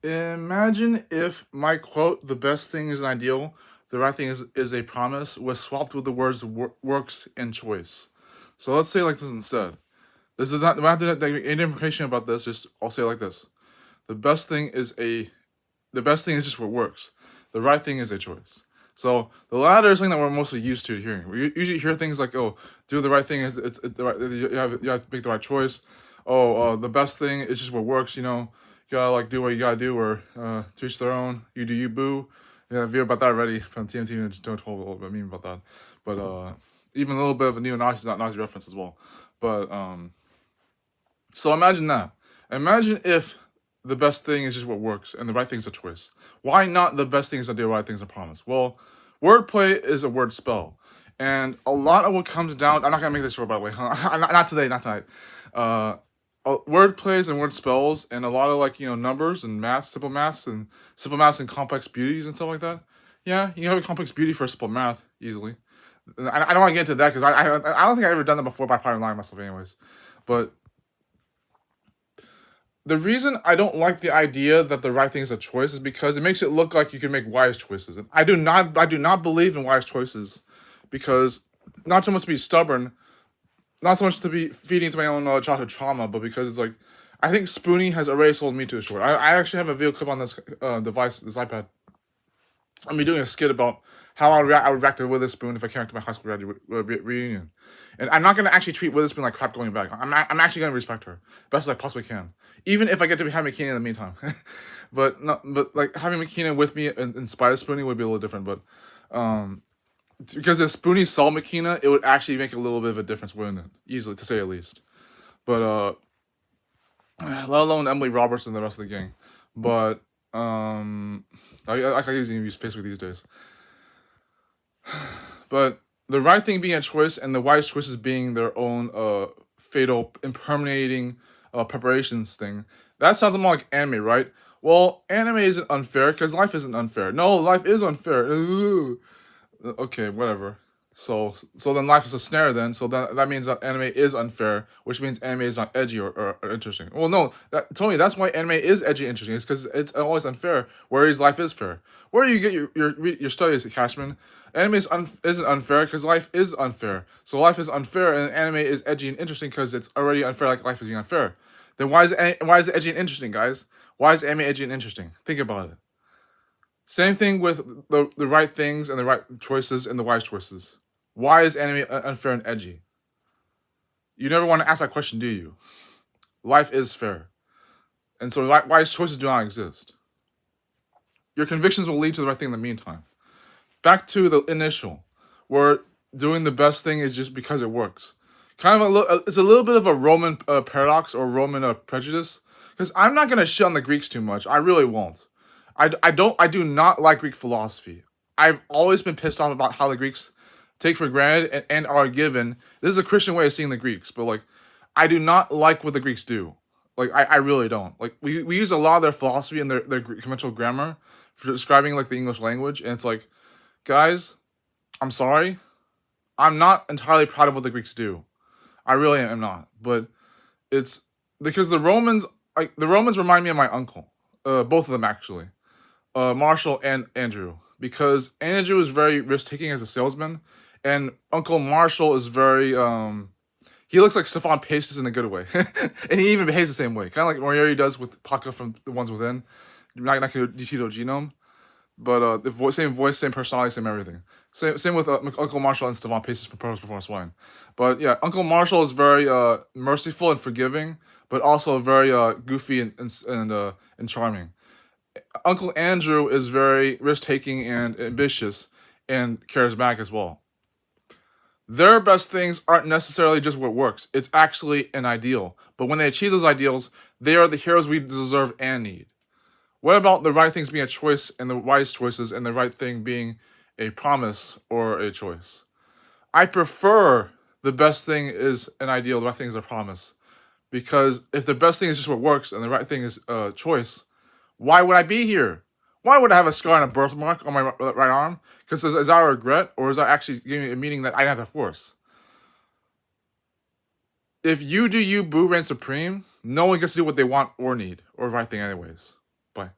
Imagine if my quote, "the best thing is an ideal, the right thing is a promise," was swapped with the words works and choice. So let's say like this instead. This is not, I don't have to get any information about this, just I'll say it like this. The best thing is a, the best thing is just what works. The right thing is a choice. So the latter is something that we're mostly used to hearing. We usually hear things like, "Oh, do the right thing. It's the right. You have to make the right choice." Oh, the best thing is just what works. You gotta like do what you gotta do, or to each their own. You do you, boo. Yeah, I've heard about that already from TNT and don't told a little bit meme about that. But even a little bit of a neo-Nazi, not Nazi reference as well. But so imagine that. Imagine if the best thing is just what works and the right thing is a choice. Why not the best thing is a deal, right thing is a promise? Well, wordplay is a word spell. And a lot of what comes down, I'm not going to make this short, by the way. Not today, not tonight. Uh, Word plays and word spells and a lot of like, numbers and simple maths and complex beauties and stuff like that. Yeah, you have a complex beauty for simple math easily. I don't want to get into that because I don't think I've ever done that before, but I probably lying myself anyways. But the reason I don't like the idea that the right thing is a choice is because it makes it look like you can make wise choices. And I do not believe in wise choices because not so much to be stubborn, not so much to be feeding into my own childhood trauma, but because it's like I think Spoonie has already sold me to a short. I actually have a video clip on this device, this iPad. I'm be doing a skit about how I would react to Witherspoon if I came back to my high school reunion. And I'm not going to actually treat Witherspoon like crap going back. I'm actually going to respect her best as I possibly can, even if I get to be Harry McKeenan in the meantime. but like having McKeenan with me in spite of Spoonie would be a little different. But because if Spoonie saw McKeenan, it would actually make a little bit of a difference, wouldn't it? Easily, to say at least. But let alone Emily Roberts and the rest of the gang. But I can usually use Facebook these days. But the right thing being a choice and the wise choices being their own fatal impermeating preparations thing. That sounds more like anime, right? Well, anime isn't unfair because life isn't unfair. No, life is unfair. Okay, whatever. So then life is a snare then. So that means that anime is unfair, which means anime is not edgy or interesting. Well, no, Tony, that's why anime is edgy and interesting. It's because it's always unfair, whereas life is fair. Where do you get your studies, Cashman? Anime isn't unfair because life is unfair. So life is unfair and anime is edgy and interesting because it's already unfair, like life is being unfair. Then why is it edgy and interesting, guys? Why is anime edgy and interesting? Think about it. Same thing with the right things and the right choices and the wise choices. Why is anime unfair and edgy? You never want to ask that question, do you? Life is fair. And so wise choices do not exist. Your convictions will lead to the right thing in the meantime. Back to the initial, where doing the best thing is just because it works. It's a little bit of a Roman paradox or Roman prejudice. Because I'm not gonna shit on the Greeks too much. I really won't. I do not like Greek philosophy. I've always been pissed off about how the Greeks take for granted and are given. This is a Christian way of seeing the Greeks, but like I do not like what the Greeks do. Like I really don't. Like we use a lot of their philosophy and their conventional grammar for describing like the English language, and it's like, guys, I'm sorry. I'm not entirely proud of what the Greeks do. I really am not. But it's because the Romans remind me of my uncle. Both of them actually. Marshall and Andrew, because Andrew is very risk taking as a salesman, and Uncle Marshall is very he looks like Stephon Paces in a good way, and he even behaves the same way, kind of like Moriarty does with Paka from The Ones Within, not Dishito Genome, but same voice, same personality, same everything. Same with Uncle Marshall and Stephon Paces from Purpose Before Swine. But yeah, Uncle Marshall is very merciful and forgiving, but also very goofy and charming. Uncle Andrew is very risk taking and ambitious and charismatic as well. Their best things aren't necessarily just what works, it's actually an ideal. But when they achieve those ideals, they are the heroes we deserve and need. What about the right things being a choice and the wise choices and the right thing being a promise or a choice? I prefer the best thing is an ideal, the right thing is a promise. Because if the best thing is just what works and the right thing is a choice, why would I be here? Why would I have a scar and a birthmark on my right arm? Because is that a regret, or is that actually giving me a meaning that I have to force? If you do you, Boo reigns supreme, no one gets to do what they want or need, or right thing anyways. Bye.